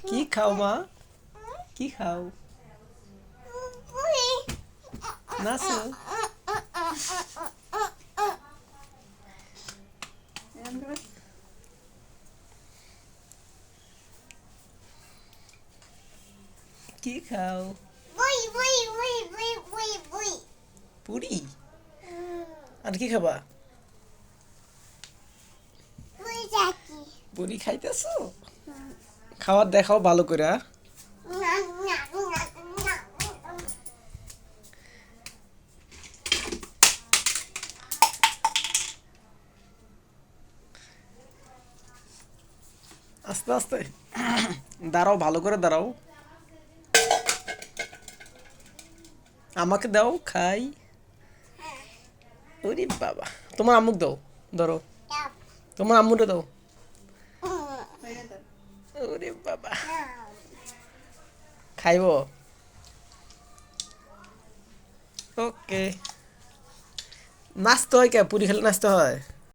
কি খাও মা? কি খাও? নাচো। কি খাও? পুরি? আর কি খাবা? পুরি খাইতেছো? খাবার দেখাও ভালো করে। আস্তে আস্তে দাঁড়াও, ভালো করে দাঁড়াও। আমাকে দাও খাই। ওরে বাবা, তোমার আম্মুক দাও। ধরো, তোমার আম্মুটা দাও। ওরে বাবা, খাইব? ওকে। নাচতে হয় কে? পুরি খেলে নাচতে হয়?